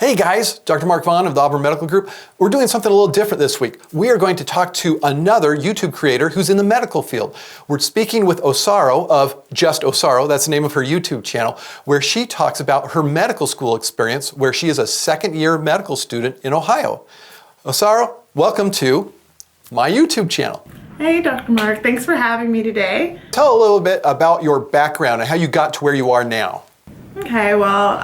Hey guys, Dr. Mark Vaughan of the Auburn Medical Group. We're doing something a little different this week. We are going to talk to another YouTube creator who's in the medical field. We're speaking with Osaro of Just Osaro, that's the name of her YouTube channel, where she talks about her medical school experience, where she is a second-year medical student in Ohio. Osaro, welcome to my YouTube channel. Hey, Dr. Mark. Thanks for having me today. Tell a little bit about your background and how you got to where you are now. Okay, well,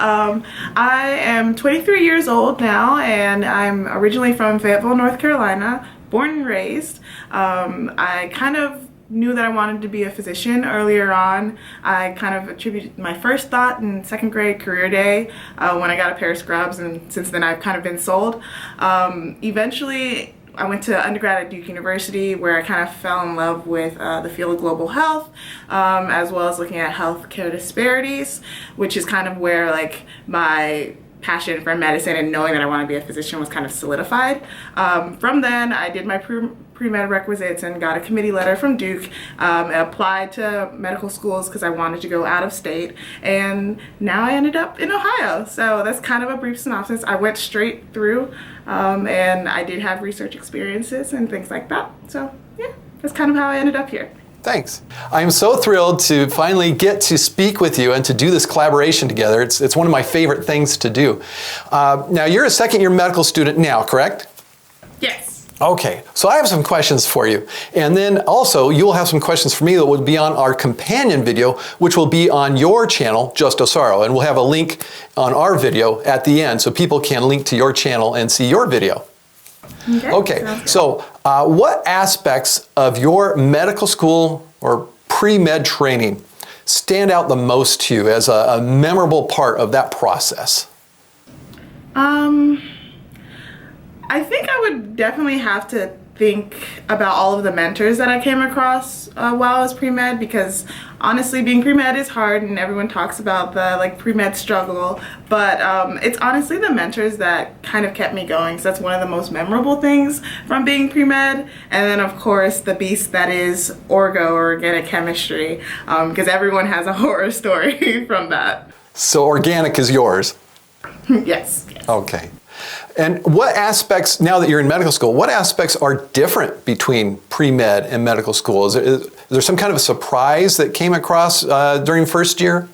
I am 23 years old now, and I'm originally from Fayetteville, North Carolina, born and raised. I kind of knew that I wanted to be a physician earlier on. I kind of attributed my first thought in second grade career day when I got a pair of scrubs, and since then I've kind of been sold. Eventually, I went to undergrad at Duke University, where I kind of fell in love with the field of global health, as well as looking at healthcare disparities, which is kind of where like my passion for medicine and knowing that I want to be a physician was kind of solidified. From then, I did my pre-med requisites and got a committee letter from Duke. I applied to medical schools because I wanted to go out of state, and now I ended up in Ohio. So that's kind of a brief synopsis. I went straight through, and I did have research experiences and things like that. So yeah, that's kind of how I ended up here. Thanks. I'm so thrilled to finally get to speak with you and to do this collaboration together. It's one of my favorite things to do. Now, you're a second-year medical student now, correct? Yes. Okay, so I have some questions for you. And then also, you'll have some questions for me that will be on our companion video, which will be on your channel, Just Osaro. And we'll have a link on our video at the end so people can link to your channel and see your video. Okay, so what aspects of your medical school or pre-med training stand out the most to you as a memorable part of that process? I think I would definitely have to think about all of the mentors that I came across while I was pre-med, because honestly being pre-med is hard and everyone talks about the pre-med struggle, but it's honestly the mentors that kind of kept me going. So that's one of the most memorable things from being pre-med. And then of course the beast that is orgo, or organic chemistry, because everyone has a horror story from that. So organic is yours? Yes. Okay. And what aspects, now that you're in medical school, what aspects are different between pre-med and medical school? Is there some kind of a surprise that came across during first year?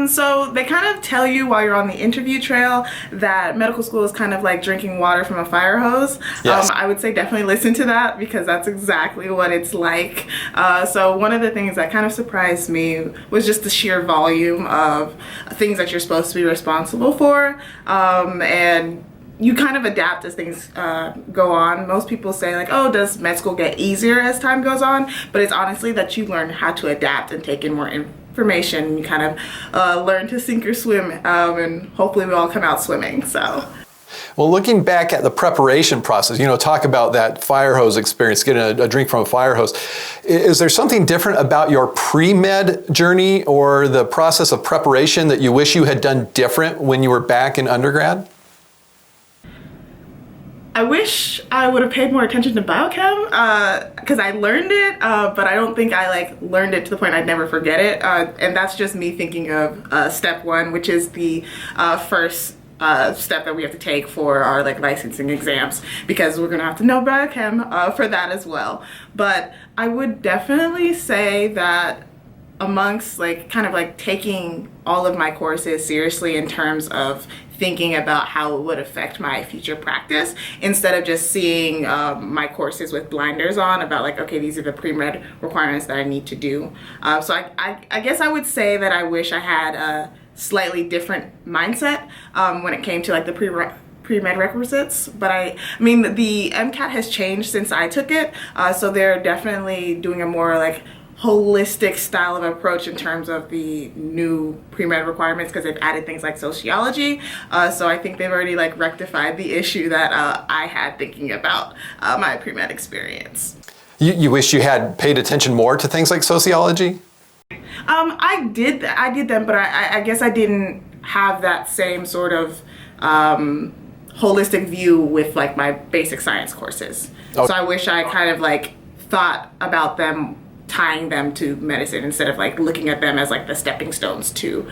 So they kind of tell you while you're on the interview trail that medical school is kind of like drinking water from a fire hose. Yes. I would say definitely listen to that, because that's exactly what it's like. So one of the things that kind of surprised me was just the sheer volume of things that you're supposed to be responsible for. And you kind of adapt as things go on. Most people say like, oh, does med school get easier as time goes on? But it's honestly that you learn how to adapt and take in more information. You kind of learn to sink or swim, and hopefully we all come out swimming. So. Well, looking back at the preparation process, talk about that fire hose experience, getting a drink from a fire hose. Is there something different about your pre-med journey or the process of preparation that you wish you had done different when you were back in undergrad? I wish I would have paid more attention to biochem, because I learned it, but I don't think I learned it to the point I'd never forget it. And that's just me thinking of step one, which is the first step that we have to take for our licensing exams, because we're gonna have to know biochem for that as well. But I would definitely say that amongst taking all of my courses seriously in terms of thinking about how it would affect my future practice, instead of just seeing my courses with blinders on about okay, these are the pre-med requirements that I need to do. So I guess I would say that I wish I had a slightly different mindset when it came to the pre-med requisites. But I mean the MCAT has changed since I took it, so they're definitely doing a more holistic style of approach in terms of the new pre-med requirements, because they've added things like sociology. So I think they've already rectified the issue that I had thinking about my pre-med experience. You wish you had paid attention more to things like sociology? I did them, but I guess I didn't have that same sort of holistic view with my basic science courses. Okay. So I wish I kind of thought about them tying them to medicine instead of like looking at them as like the stepping stones to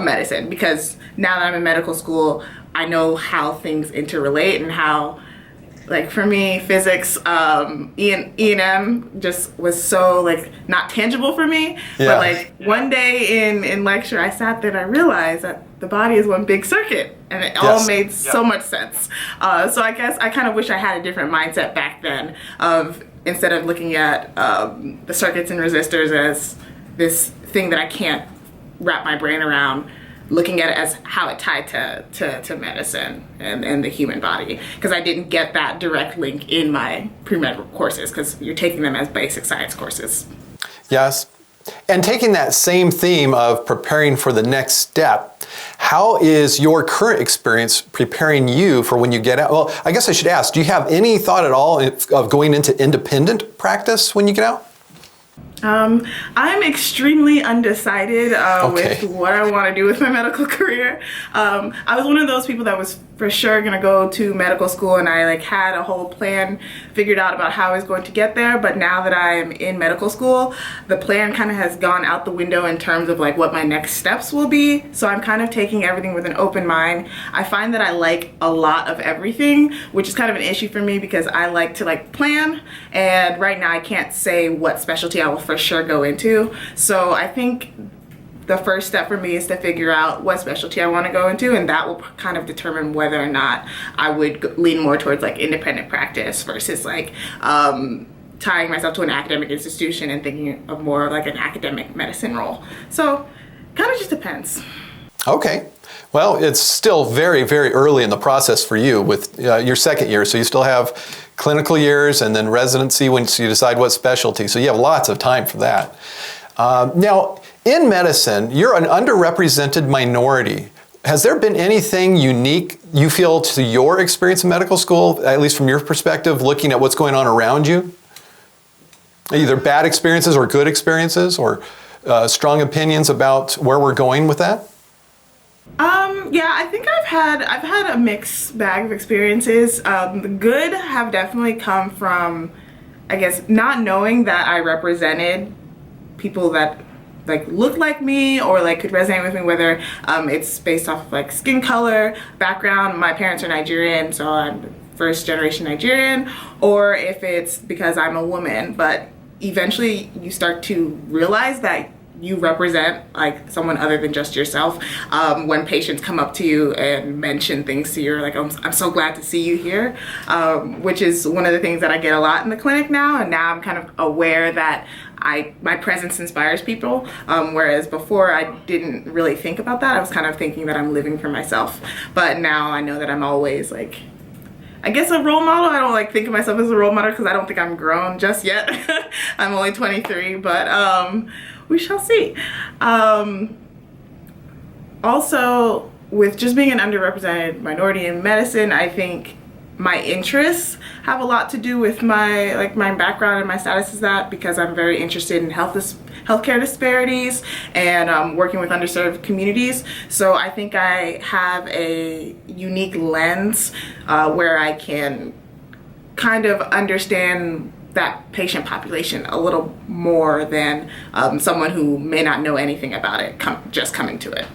medicine. Because now that I'm in medical school, I know how things interrelate and how, like for me, physics, E&M just was so like not tangible for me. Yeah. But like one day in lecture, I sat there and I realized that the body is one big circuit, and it all made so much sense. So I guess I kind of wish I had a different mindset back then of, instead of looking at the circuits and resistors as this thing that I can't wrap my brain around, looking at it as how it tied to medicine and the human body. Because I didn't get that direct link in my pre-med courses, because you're taking them as basic science courses. Yes. And taking that same theme of preparing for the next step, how is your current experience preparing you for when you get out? Well, I guess I should ask, do you have any thought at all of going into independent practice when you get out? I'm extremely undecided with what I want to do with my medical career. I was one of those people that was for sure going to go to medical school, and I like had a whole plan figured out about how I was going to get there. But now that I am in medical school, the plan kind of has gone out the window in terms of like what my next steps will be. So I'm kind of taking everything with an open mind. I find that I like a lot of everything, which is kind of an issue for me because I like to like plan, and right now I can't say what specialty I will for sure go into. So I think the first step for me is to figure out what specialty I want to go into, and that will kind of determine whether or not I would lean more towards like independent practice versus like tying myself to an academic institution and thinking of more like an academic medicine role. So kind of just depends. Okay. Well, it's still very, very early in the process for you with your second year. So you still have clinical years and then residency once you decide what specialty. So you have lots of time for that. Now, in medicine, you're an underrepresented minority. Has there been anything unique you feel to your experience in medical school, at least from your perspective, looking at what's going on around you? Either bad experiences or good experiences, or strong opinions about where we're going with that? Yeah, I think I've had a mixed bag of experiences. The good have definitely come from, I guess, not knowing that I represented people that like look like me or like could resonate with me, whether it's based off of like skin color, background. My parents are Nigerian, so I'm first generation Nigerian, or if it's because I'm a woman. But eventually you start to realize that you represent like someone other than just yourself. When patients come up to you and mention things to you, like, I'm so glad to see you here, which is one of the things that I get a lot in the clinic now. And now I'm kind of aware that my presence inspires people, whereas before I didn't really think about that. I was kind of thinking that I'm living for myself. But now I know that I'm always like, I guess, a role model. I don't like think of myself as a role model because I don't think I'm grown just yet. I'm only 23, but we shall see. Also, with just being an underrepresented minority in medicine, I think my interests have a lot to do with my background and my status is that, because I'm very interested in healthcare disparities and working with underserved communities. So I think I have a unique lens where I can kind of understand that patient population a little more than someone who may not know anything about it just coming to it.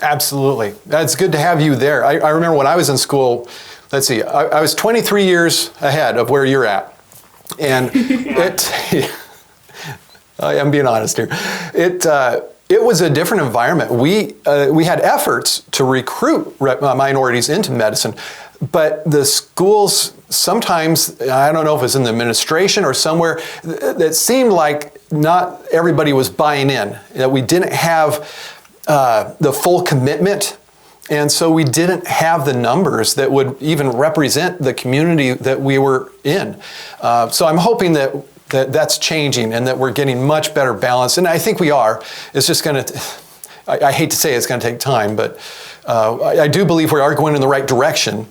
Absolutely. It's good to have you there. I remember when I was in school, let's see, I was 23 years ahead of where you're at. And I'm being honest here. It was a different environment. We had efforts to recruit minorities into medicine, but the schools sometimes, I don't know if it was in the administration or somewhere, that seemed like not everybody was buying in, that we didn't have the full commitment. And so we didn't have the numbers that would even represent the community that we were in. So I'm hoping that's changing and that we're getting much better balance. And I think we are. It's just going to, I hate to say it's going to take time, but I do believe we are going in the right direction.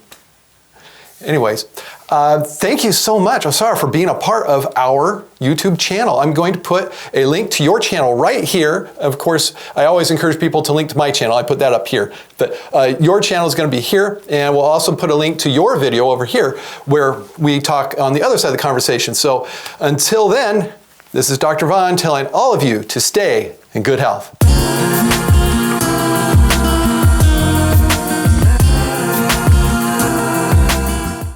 Anyways, thank you so much, Osaro, for being a part of our YouTube channel. I'm going to put a link to your channel right here. Of course, I always encourage people to link to my channel. I put that up here. But your channel is going to be here, and we'll also put a link to your video over here where we talk on the other side of the conversation. So until then, This is Dr. Vaughan telling all of you to stay in good health.